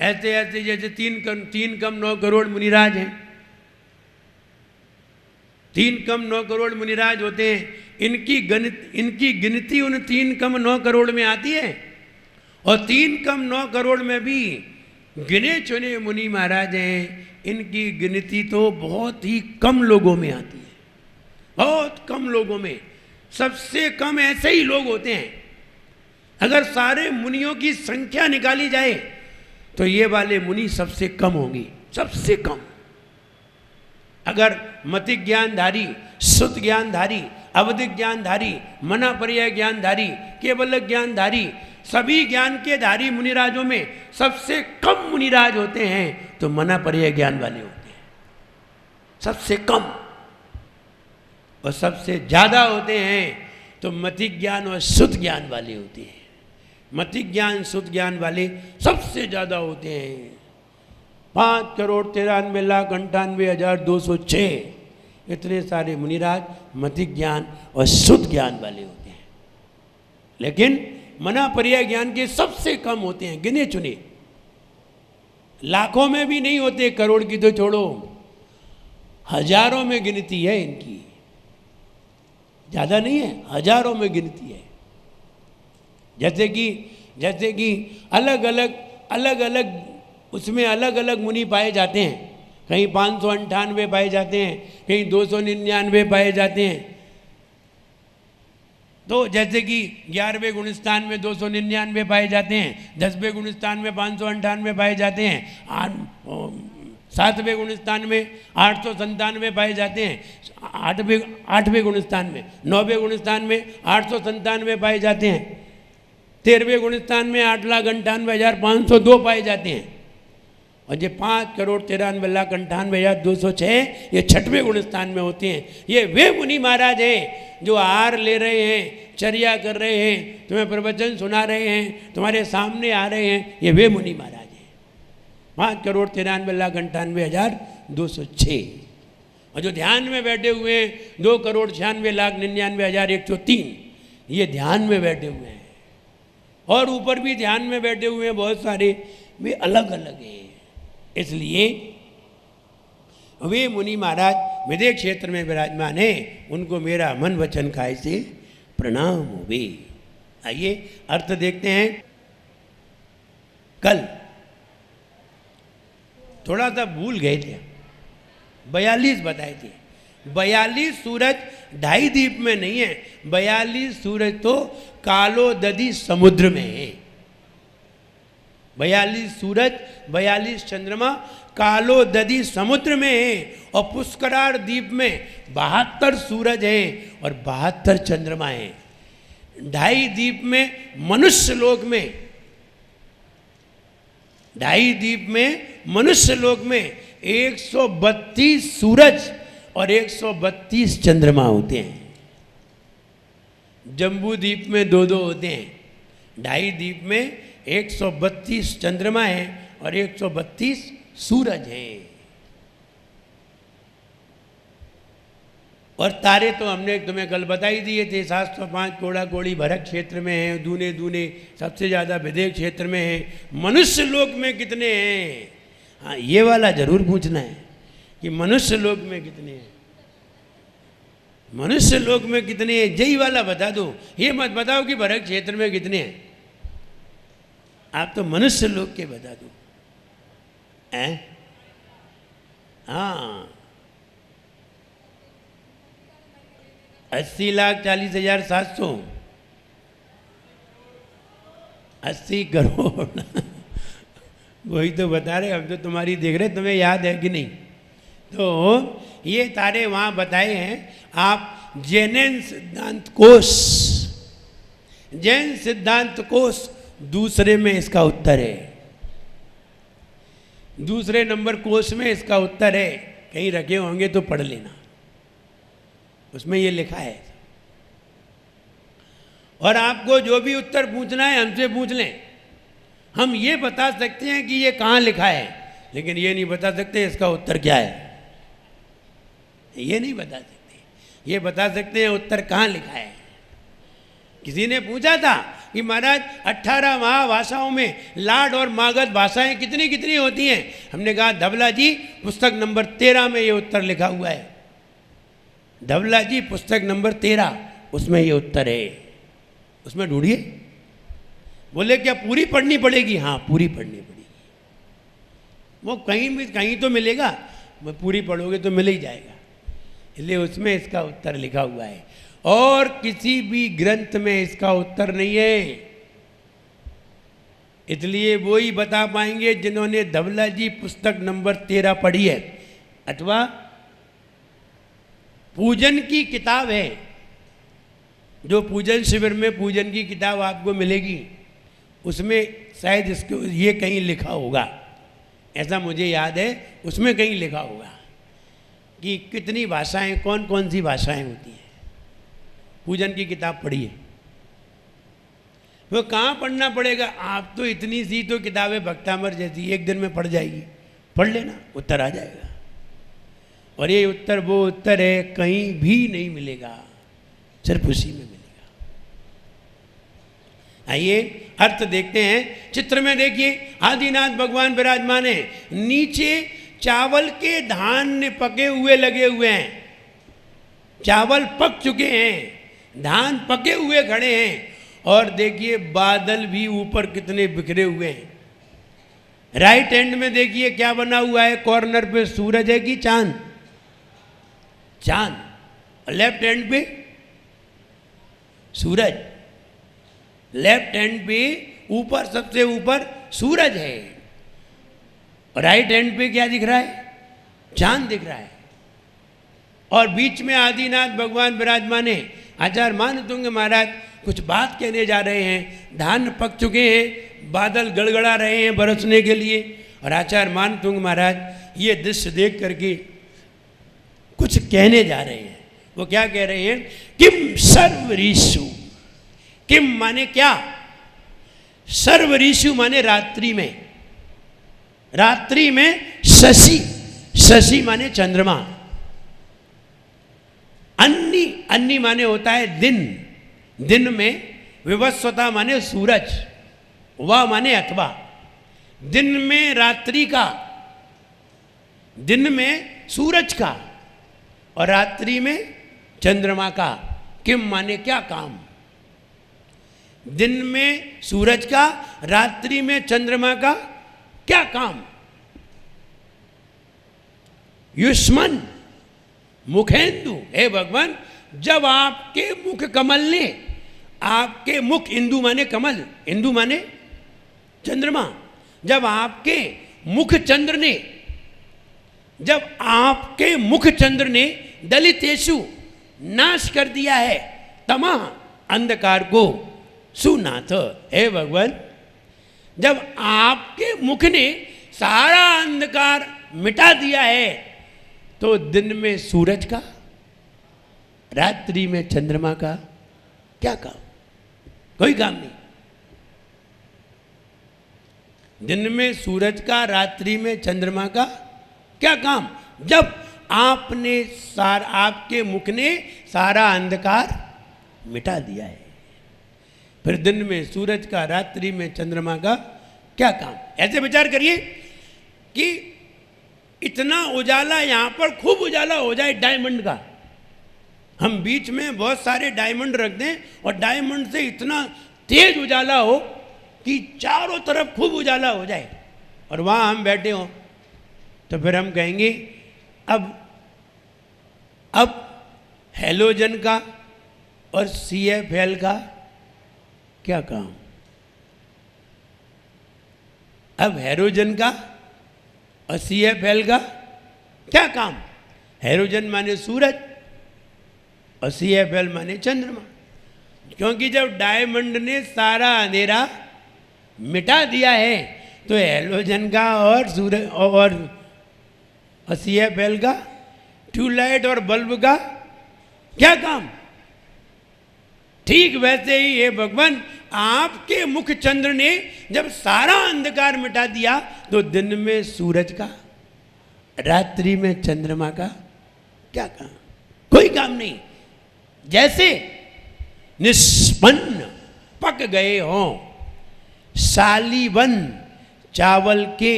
ऐसे ऐसे जैसे 3 कम 9 करोड़ मुनिराज हैं, 3 कम 9 करोड़ मुनिराज होते हैं। इनकी गिनती उन 3 कम 9 करोड़ में आती है, और 3 कम 9 करोड़ में भी गिने चुने मुनि महाराज हैं, इनकी गिनती तो बहुत ही कम लोगों में आती है, बहुत कम लोगों में। सबसे कम ऐसे ही लोग होते हैं। अगर सारे मुनियों की संख्या निकाली जाए तो ये वाले मुनि सबसे कम होंगे, सबसे कम। अगर मतिक ज्ञानधारी, शुद्ध ज्ञानधारी, अवधिक ज्ञानधारी, मना पर्याय ज्ञानधारी, केवल ज्ञानधारी, सभी ज्ञान के धारी मुनिराजों में सबसे कम मुनिराज होते हैं तो मना पर्याय ज्ञान वाले होते हैं, सबसे कम। और सबसे ज़्यादा होते हैं तो मतिक ज्ञान और शुद्ध ज्ञान वाले होते हैं। मतिक ज्ञान शुद्ध ज्ञान वाले सबसे ज़्यादा होते हैं। 5,93,98,206 इतने सारे मुनिराज मतिक ज्ञान और शुद्ध ज्ञान वाले होते हैं। लेकिन मना पर्याय ज्ञान के सबसे कम होते हैं, गिने चुने, लाखों में भी नहीं होते, करोड़ की तो छोड़ो, हजारों में गिनती है इनकी, ज़्यादा नहीं है, हजारों में गिनती है। जैसे कि अलग अलग उसमें अलग अलग मुनि पाए जाते हैं। कहीं 598 पाए जाते हैं, कहीं 299 पाए जाते हैं। तो जैसे कि 11वें गुणस्थान में 299 पाए जाते हैं, 10वें गुणस्थान में 598 पाए जाते हैं, 7वें गुणस्थान में 897 पाए जाते हैं, 8वें गुणस्थान में, 9वें गुणस्थान में 897 पाए जाते हैं, 13वें गुणस्थान में 8,98,502 पाए जाते हैं, और ये 5,93,98,206 ये 6वें गुणस्थान में होते हैं। ये वे मुनि महाराज हैं जो आहार ले रहे हैं, चर्या कर रहे हैं, तुम्हें प्रवचन सुना रहे हैं, तुम्हारे सामने आ रहे हैं, ये वे मुनि महाराज हैं। 5,93,98,206। और जो ध्यान में बैठे हुए हैं 2,96,99,103, ये ध्यान में बैठे हुए हैं। और ऊपर भी ध्यान में बैठे हुए हैं बहुत सारे, वे अलग अलग हैं। इसलिए वे मुनि महाराज विदेह क्षेत्र में विराजमान हैं, उनको मेरा मन वचन काय से प्रणाम होवे। आइए अर्थ देखते हैं। कल थोड़ा सा भूल गए थे, 42 बताए थे। 42 सूरज 2.5 द्वीप में नहीं है, 42 सूरज तो कालोदधि समुद्र में है। 42 सूरज, 42 चंद्रमा कालोदधि समुद्र में है, और पुष्करार द्वीप में 72 सूरज हैं और 72 चंद्रमा हैं। 2.5 द्वीप में मनुष्य लोक में, 2.5 द्वीप में मनुष्य लोक में 132 सूरज और 132 चंद्रमा होते हैं। जम्बू द्वीप में 2-2 होते हैं। 2.5 द्वीप में 132 चंद्रमा हैं और 132 सूरज हैं। और तारे तो हमने तुम्हें कल बता ही दिए थे, 705 कोड़ा कोड़ी भरत क्षेत्र में हैं, दूने दूने सबसे ज़्यादा विदेह क्षेत्र में हैं। मनुष्य लोक में कितने हैं? हाँ, ये वाला जरूर पूछना है कि मनुष्य लोक में कितने हैं, मनुष्य लोक में कितने हैं, यही वाला बता दो। ये मत बताओ कि भरत क्षेत्र में कितने हैं, आप तो मनुष्य लोक के बता दो। हाँ, 80,40,700, 80 करोड़ वही तो बता रहे, हम तो तुम्हारी देख रहे, तुम्हें याद है कि नहीं। तो ये तारे वहाँ बताए हैं। आप जैन सिद्धांत कोश, जैन सिद्धांत कोश दूसरे में इसका उत्तर है, दूसरे नंबर कोश में इसका उत्तर है। कहीं रखे होंगे तो पढ़ लेना, उसमें ये लिखा है। और आपको जो भी उत्तर पूछना है हमसे पूछ लें, हम ये बता सकते हैं कि ये कहाँ लिखा है, लेकिन ये नहीं बता सकते इसका उत्तर क्या है। ये नहीं बता सकते, ये बता सकते हैं उत्तर कहाँ लिखा है। किसी ने पूछा था कि महाराज 18 महाभाषाओं में लाड और मागध भाषाएं कितनी कितनी होती हैं। हमने कहा धवला जी पुस्तक नंबर 13 में ये उत्तर लिखा हुआ है। धवला जी पुस्तक नंबर 13 उसमें ये उत्तर है, उसमें ढूंढिए। बोले क्या पूरी पढ़नी पड़ेगी? हाँ पूरी पढ़नी पड़ेगी। वो कहीं तो मिलेगा, वो पूरी पढ़ोगे तो मिल ही जाएगा, इसलिए उसमें इसका उत्तर लिखा हुआ है। और किसी भी ग्रंथ में इसका उत्तर नहीं है, इसलिए वो ही बता पाएंगे जिन्होंने धवला जी पुस्तक नंबर 13 पढ़ी है। अथवा पूजन की किताब है, जो पूजन शिविर में पूजन की किताब आपको मिलेगी, उसमें शायद इसको ये कहीं लिखा होगा, ऐसा मुझे याद है, उसमें कहीं लिखा होगा कि कितनी भाषाएं, कौन कौन सी भाषाएं होती हैं। पूजन की किताब पढ़िए। वो कहाँ पढ़ना पड़ेगा? आप तो इतनी सी तो किताबें भक्तामर जैसी एक दिन में पढ़ जाएगी, पढ़ लेना, उत्तर आ जाएगा। और ये उत्तर वो उत्तर है, कहीं भी नहीं मिलेगा, सिर्फ उसी में मिलेगा। आइए अर्थ देखते हैं। चित्र में देखिए आदिनाथ भगवान विराजमान है, नीचे चावल के धान पके हुए लगे हुए हैं, चावल पक चुके हैं, धान पके हुए खड़े हैं। और देखिए बादल भी ऊपर कितने बिखरे हुए हैं। राइट हैंड में देखिए क्या बना हुआ है, कॉर्नर पे सूरज है कि चांद? चांद। लेफ्ट हैंड पे सूरज, लेफ्ट हैंड पे ऊपर, सबसे ऊपर सूरज है। राइट हैंड पे क्या दिख रहा है? चांद दिख रहा है। और बीच में आदिनाथ भगवान विराजमान है। आचार्य मानतुंग महाराज कुछ बात कहने जा रहे हैं, धान पक चुके हैं, बादल गड़गड़ा रहे हैं बरसने के लिए। और आचार्य मानतुंग महाराज ये दृश्य देख करके कुछ कहने जा रहे हैं। वो क्या कह रहे हैं? किम सर्वऋषु, किम माने क्या, सर्वऋषु माने रात्रि में, रात्रि में शशि, शशि माने चंद्रमा, अन्नी, अन्नी माने होता है दिन, दिन में विवस्वता माने सूरज, वा माने अथवा, दिन में रात्रि का, दिन में सूरज का और रात्रि में चंद्रमा का। किम माने क्या काम, दिन में सूरज का, रात्रि में चंद्रमा का क्या काम। युष्मन मुखेंदु, हे भगवान जब आपके मुख कमल ने, आपके मुख, इंदु माने कमल, इंदु माने चंद्रमा, जब आपके मुख चंद्र ने, जब आपके मुख चंद्र ने दलितेषु नाश कर दिया है तमः अंधकार को, सुनाथ, हे भगवान जब आपके मुख ने सारा अंधकार मिटा दिया है, तो दिन में सूरज का, रात्रि में चंद्रमा का क्या काम? कोई काम नहीं। दिन में सूरज का, रात्रि में चंद्रमा का क्या काम? जब आपने आपके मुख ने सारा अंधकार मिटा दिया है, फिर दिन में सूरज का, रात्रि में चंद्रमा का क्या काम? ऐसे विचार करिए कि इतना उजाला, यहाँ पर खूब उजाला हो जाए डायमंड का, हम बीच में बहुत सारे डायमंड रख दें और डायमंड से इतना तेज उजाला हो कि चारों तरफ खूब उजाला हो जाए, और वहाँ हम बैठे हों, तो फिर हम कहेंगे अब हैलोजन का और CFL का क्या काम? अब हैलोजन का और CFL का क्या काम? हैलोजन माने सूरज और CFL माने चंद्रमा, क्योंकि जब डायमंड ने सारा अंधेरा मिटा दिया है, तो हैलोजन का और सूरज और CFL का, ट्यूबलाइट और बल्ब का क्या काम? ठीक वैसे ही ये भगवान आपके मुख चंद्र ने जब सारा अंधकार मिटा दिया, तो दिन में सूरज का, रात्रि में चंद्रमा का क्या काम? कोई काम नहीं। जैसे निष्पन्न पक पक गए हों, सालीवन चावल के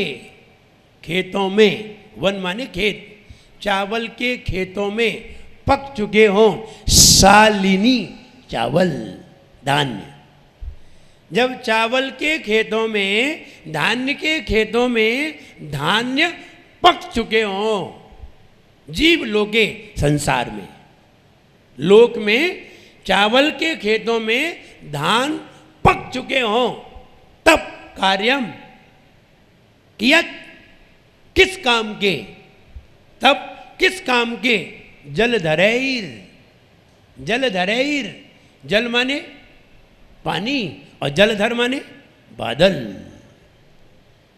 खेतों में, वन माने खेत, चावल के खेतों में पक चुके हों, सालिनी चावल धान्य। जब चावल के खेतों में, धान्य के खेतों में धान्य पक चुके हों, जीव लोके संसार में, लोक में चावल के खेतों में धान पक चुके हों, तब कार्यम कियत, किस काम के, तब किस काम के, जलधरैर, जलधरैर, जल माने पानी और जलधर माने बादल।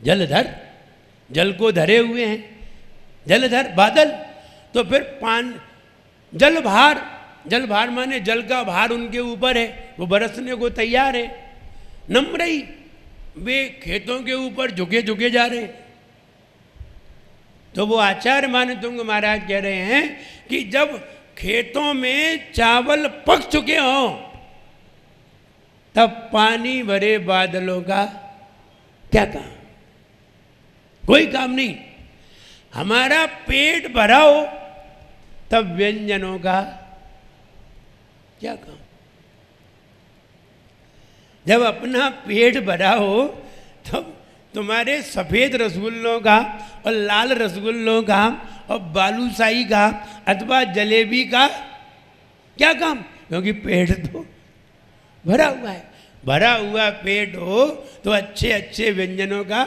जलधर जल को धरे हुए हैं, जलधर बादल, तो फिर जल भार, जल भार माने जल का भार उनके ऊपर है, वो बरसने को तैयार है। नम्रई, वे खेतों के ऊपर झुके झुके जा रहे हैं। तो वो आचार्य मानतुंग महाराज कह रहे हैं कि जब खेतों में चावल पक चुके हों, तब पानी भरे बादलों का क्या काम? कोई काम नहीं। हमारा पेट भरा हो, तब व्यंजनों का क्या काम? जब अपना पेट भरा हो, तब तुम्हारे सफ़ेद रसगुल्लों का और लाल रसगुल्लों का और बालूशाही का अथवा जलेबी का क्या काम? क्योंकि पेट तो भरा हुआ है। भरा हुआ पेट हो तो अच्छे अच्छे व्यंजनों का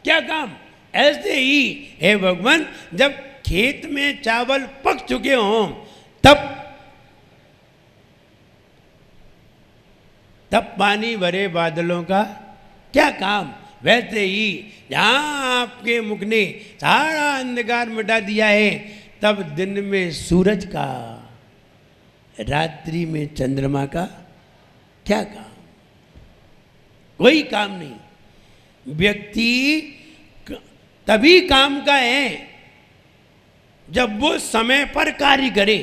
क्या काम? ऐसे ही हे भगवान, जब खेत में चावल पक चुके हों, तब पानी भरे बादलों का क्या काम? वैसे ही जहाँ आपके मुख ने सारा अंधकार मिटा दिया है, तब दिन में सूरज का, रात्रि में चंद्रमा का क्या काम? कोई काम नहीं। व्यक्ति तभी काम का है जब वो समय पर कार्य करे,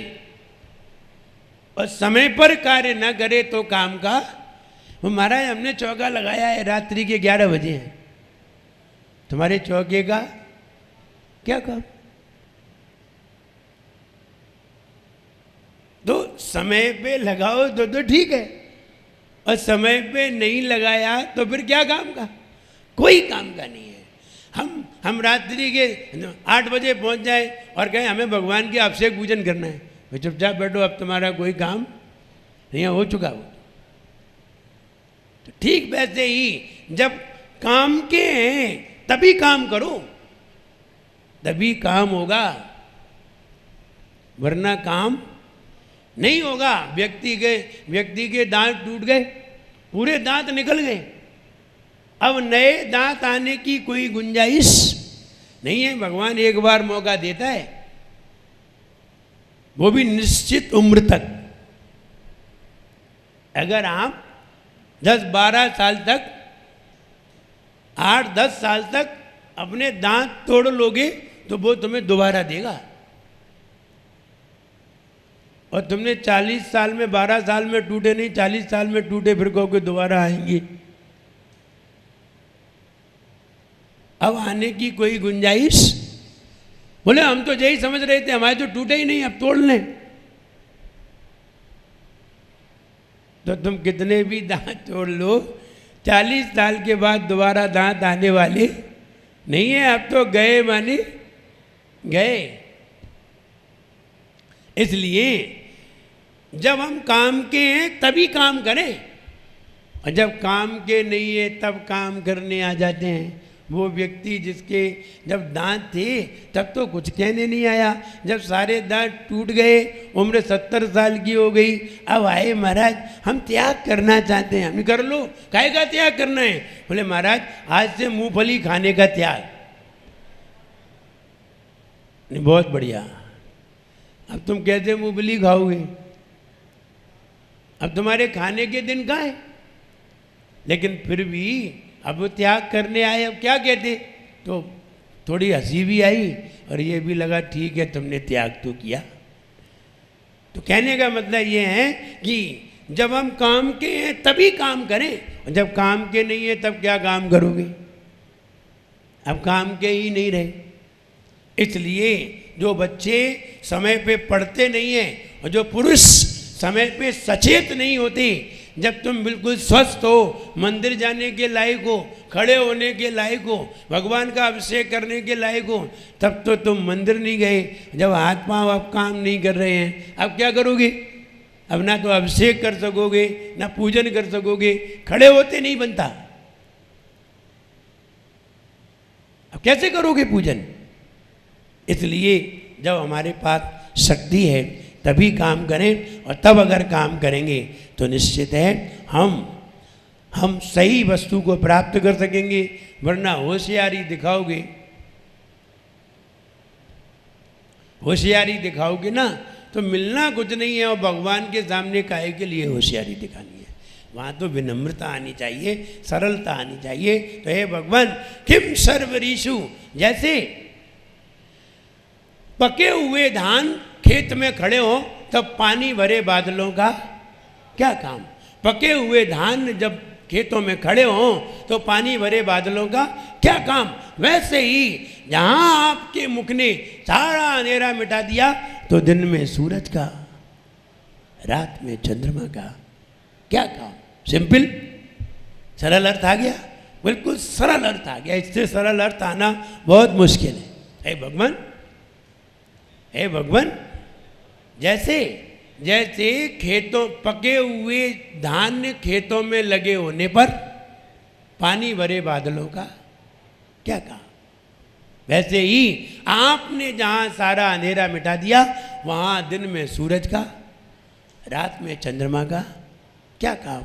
और समय पर कार्य न करे तो काम का। वो महाराज हमने चौका लगाया है, रात्रि के 11 बजे हैं, तुम्हारे चौके का क्या काम? तो समय पे लगाओ तो ठीक है, और समय पे नहीं लगाया तो फिर क्या काम का? कोई काम का नहीं है। हम रात्रि के 8 बजे पहुंच जाए और कहें हमें भगवान के अभिषेक पूजन करना है, भाई चुपचाप बैठो, अब तुम्हारा कोई काम नहीं हो चुका हो। तो ठीक वैसे ही जब काम के हैं तभी काम करो, तभी काम होगा, वरना काम नहीं होगा। व्यक्ति के दांत टूट गए, पूरे दांत निकल गए, अब नए दांत आने की कोई गुंजाइश नहीं है। भगवान एक बार मौका देता है, वो भी निश्चित उम्र तक। अगर आप 10-12 साल तक, 8-10 साल तक अपने दांत तोड़ लोगे तो वो तुम्हें दोबारा देगा, और तुमने 40 साल में, 12 साल में टूटे नहीं, 40 साल में टूटे, फिर कहोगे दोबारा आएंगे। अब आने की कोई गुंजाइश? बोले हम तो यही समझ रहे थे, हमारे तो टूटे ही नहीं, अब तोड़ लें। तो तुम कितने भी दांत तोड़ लो, 40 साल के बाद दोबारा दांत आने वाले नहीं है। अब तो गए माने गए। इसलिए जब हम काम के हैं तभी काम करें, और जब काम के नहीं है तब काम करने आ जाते हैं। वो व्यक्ति जिसके जब दांत थे तब तो कुछ कहने नहीं आया, जब सारे दांत टूट गए, उम्र 70 साल की हो गई, अब आए महाराज हम त्याग करना चाहते हैं। हम कर लो, काहे का त्याग करना है? बोले महाराज आज से मूंगफली खाने का त्याग। नहीं, बहुत बढ़िया। अब तुम कैसे मूंगफली खाओगे? अब तुम्हारे खाने के दिन कहाँ है? लेकिन फिर भी अब वो त्याग करने आए, अब क्या कहते? तो थोड़ी हंसी भी आई और ये भी लगा ठीक है तुमने त्याग तो किया। तो कहने का मतलब ये है कि जब हम काम के हैं तभी काम करें, जब काम के नहीं है तब क्या काम करोगे? अब काम के ही नहीं रहे। इसलिए जो बच्चे समय पे पढ़ते नहीं हैं और जो पुरुष समय पे सचेत नहीं होते, जब तुम बिल्कुल स्वस्थ हो, मंदिर जाने के लायक हो, खड़े होने के लायक हो, भगवान का अभिषेक करने के लायक हो, तब तो तुम मंदिर नहीं गए। जब हाथ पांव अब काम नहीं कर रहे हैं, अब क्या करोगे? अब ना तो अभिषेक कर सकोगे, ना पूजन कर सकोगे, खड़े होते नहीं बनता। अब कैसे करोगे पूजन? इसलिए जब हमारे पास शक्ति है तभी काम करें, और तब अगर काम करेंगे तो निश्चित है हम सही वस्तु को प्राप्त कर सकेंगे। वरना होशियारी दिखाओगे ना तो मिलना कुछ नहीं है, और भगवान के सामने काहे के लिए होशियारी दिखानी है? वहाँ तो विनम्रता आनी चाहिए, सरलता आनी चाहिए। तो हे भगवान, किम सर्वरीषु, जैसे पके हुए धान खेत में खड़े हो तब पानी भरे बादलों का क्या काम? पके हुए धान जब खेतों में खड़े हो तो पानी भरे बादलों का क्या काम? वैसे ही जहाँ आपके मुख ने सारा अंधेरा मिटा दिया तो दिन में सूरज का, रात में चंद्रमा का क्या काम? सिंपल, सरल अर्थ आ गया, बिल्कुल सरल अर्थ आ गया। इससे सरल अर्थ आना बहुत मुश्किल है। हे भगवान, जैसे खेतों पके हुए धान्य खेतों में लगे होने पर पानी भरे बादलों का क्या काम? वैसे ही आपने जहाँ सारा अंधेरा मिटा दिया वहाँ दिन में सूरज का, रात में चंद्रमा का क्या काम?